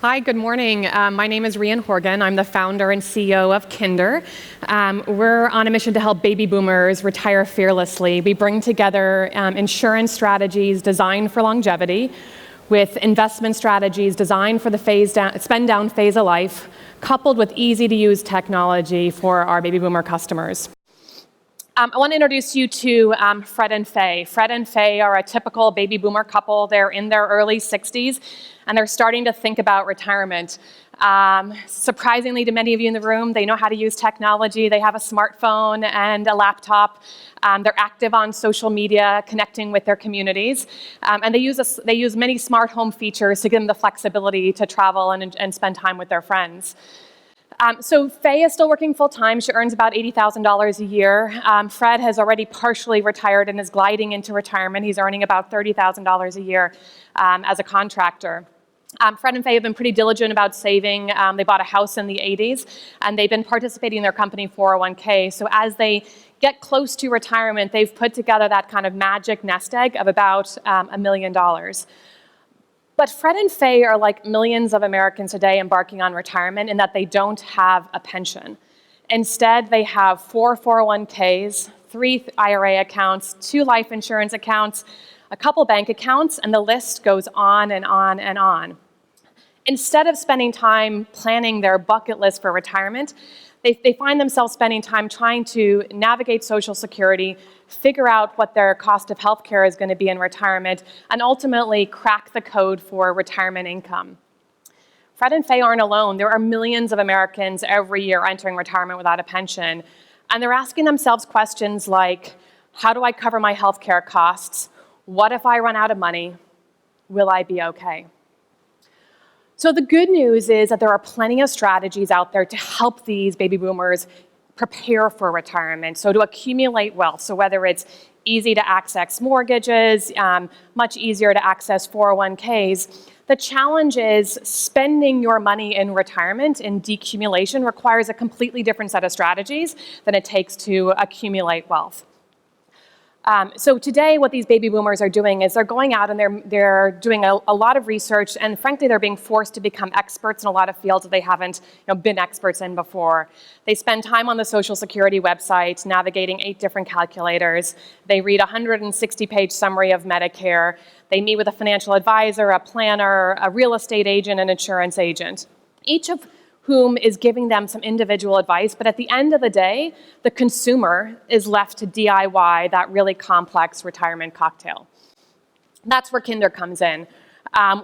Hi, good morning. My name is Rian Horgan. I'm the founder and CEO of Kindur. We're on a mission to help baby boomers retire fearlessly. We bring together insurance strategies designed for longevity with investment strategies designed for the spend down phase of life, coupled with easy-to-use technology for our baby boomer customers. I want to introduce you to Fred and Faye. Fred and Faye are a typical baby boomer couple. They're in their early 60s, and they're starting to think about retirement. Surprisingly to many of you in the room, they know how to use technology. They have a smartphone and a laptop. They're active on social media, connecting with their communities. And they use many smart home features to give them the flexibility to travel and spend time with their friends. So Faye is still working full-time. She earns about $80,000 a year. Fred has already partially retired and is gliding into retirement. He's earning about $30,000 a year as a contractor. Fred and Faye have been pretty diligent about saving. They bought a house in the 80s, and they've been participating in their company 401k. So as they get close to retirement, they've put together that kind of magic nest egg of about $1 million. But Fred and Faye are like millions of Americans today embarking on retirement in that they don't have a pension. Instead, they have 4 401ks, 3 IRA accounts, 2 life insurance accounts, a couple bank accounts, and the list goes on and on and on. Instead of spending time planning their bucket list for retirement, they find themselves spending time trying to navigate Social Security, figure out what their cost of healthcare is going to be in retirement, and ultimately crack the code for retirement income. Fred and Faye aren't alone. There are millions of Americans every year entering retirement without a pension, and they're asking themselves questions like, how do I cover my healthcare costs? What if I run out of money? Will I be okay? So the good news is that there are plenty of strategies out there to help these baby boomers prepare for retirement, so to accumulate wealth. So whether it's easy to access mortgages, much easier to access 401ks, the challenge is spending your money in retirement in decumulation requires a completely different set of strategies than it takes to accumulate wealth. So today, what these baby boomers are doing is they're going out and they're doing a lot of research, and frankly, they're being forced to become experts in a lot of fields that they haven't been experts in before. They spend time on the Social Security website, navigating 8 different calculators. They read a 160-page summary of Medicare. They meet with a financial advisor, a planner, a real estate agent, an insurance agent, each of whom is giving them some individual advice, but at the end of the day, the consumer is left to DIY that really complex retirement cocktail. That's where Kindur comes in.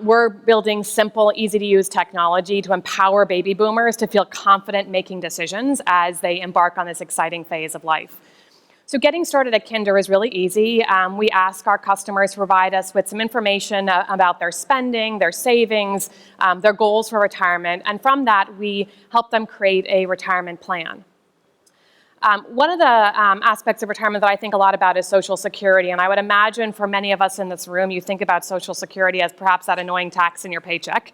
We're building simple, easy-to-use technology to empower baby boomers to feel confident making decisions as they embark on this exciting phase of life. So getting started at Kindur is really easy. We ask our customers to provide us with some information about their spending, their savings, their goals for retirement, and from that, we help them create a retirement plan. One of the aspects of retirement that I think a lot about is Social Security, and I would imagine for many of us in this room, you think about Social Security as perhaps that annoying tax in your paycheck.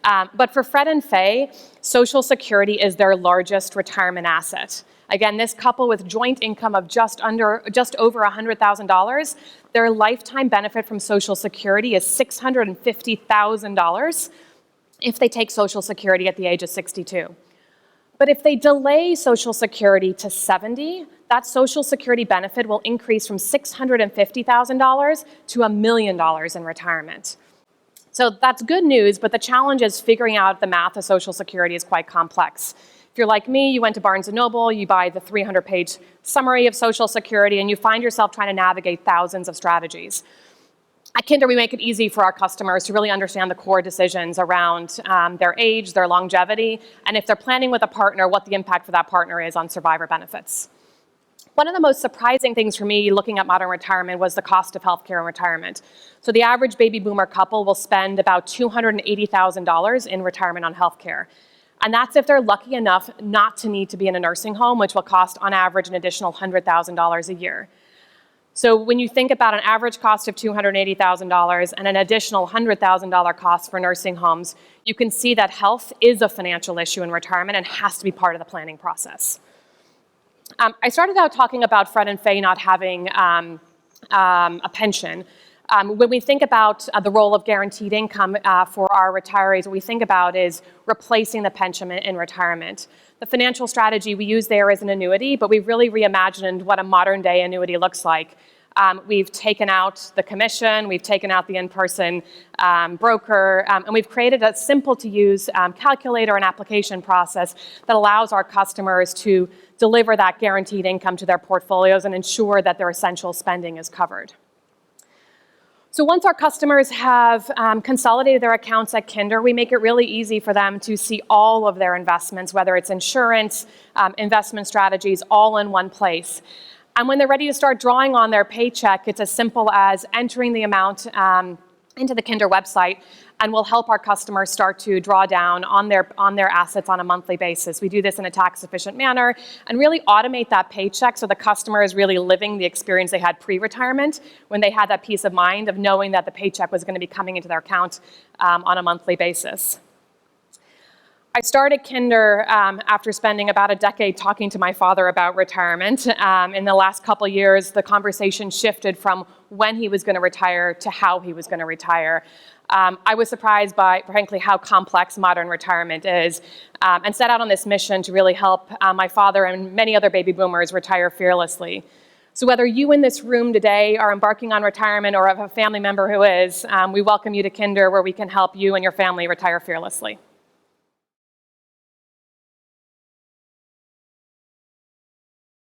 But for Fred and Faye, Social Security is their largest retirement asset. Again, this couple with joint income of just over $100,000, their lifetime benefit from Social Security is $650,000 if they take Social Security at the age of 62. But if they delay Social Security to 70, that Social Security benefit will increase from $650,000 to $1 million in retirement. So that's good news, but the challenge is figuring out the math of Social Security is quite complex. If you're like me, you went to Barnes & Noble, you buy the 300-page summary of Social Security, and you find yourself trying to navigate thousands of strategies. At Kindur, we make it easy for our customers to really understand the core decisions around their age, their longevity, and if they're planning with a partner, what the impact for that partner is on survivor benefits. One of the most surprising things for me looking at modern retirement was the cost of healthcare in retirement. So the average baby boomer couple will spend about $280,000 in retirement on healthcare. And that's if they're lucky enough not to need to be in a nursing home, which will cost on average an additional $100,000 a year. So when you think about an average cost of $280,000 and an additional $100,000 cost for nursing homes, you can see that health is a financial issue in retirement and has to be part of the planning process. I started out talking about Fred and Faye not having a pension. When we think about the role of guaranteed income for our retirees, what we think about is replacing the pension in retirement. The financial strategy we use there is an annuity, but we've really reimagined what a modern day annuity looks like. We've taken out the commission, we've taken out the in-person broker, and we've created a simple to use calculator and application process that allows our customers to deliver that guaranteed income to their portfolios and ensure that their essential spending is covered. So once our customers have consolidated their accounts at Kindur, we make it really easy for them to see all of their investments, whether it's insurance, investment strategies, all in one place. And when they're ready to start drawing on their paycheck, it's as simple as entering the amount into the Kindur website, and we'll help our customers start to draw down on their assets on a monthly basis. We do this in a tax-efficient manner and really automate that paycheck so the customer is really living the experience they had pre-retirement when they had that peace of mind of knowing that the paycheck was going to be coming into their account on a monthly basis. I started Kindur after spending about a decade talking to my father about retirement. In the last couple years, the conversation shifted from when he was going to retire to how he was going to retire. I was surprised by, frankly, how complex modern retirement is, and set out on this mission to really help my father and many other baby boomers retire fearlessly. So whether you in this room today are embarking on retirement or have a family member who is, we welcome you to Kindur, where we can help you and your family retire fearlessly.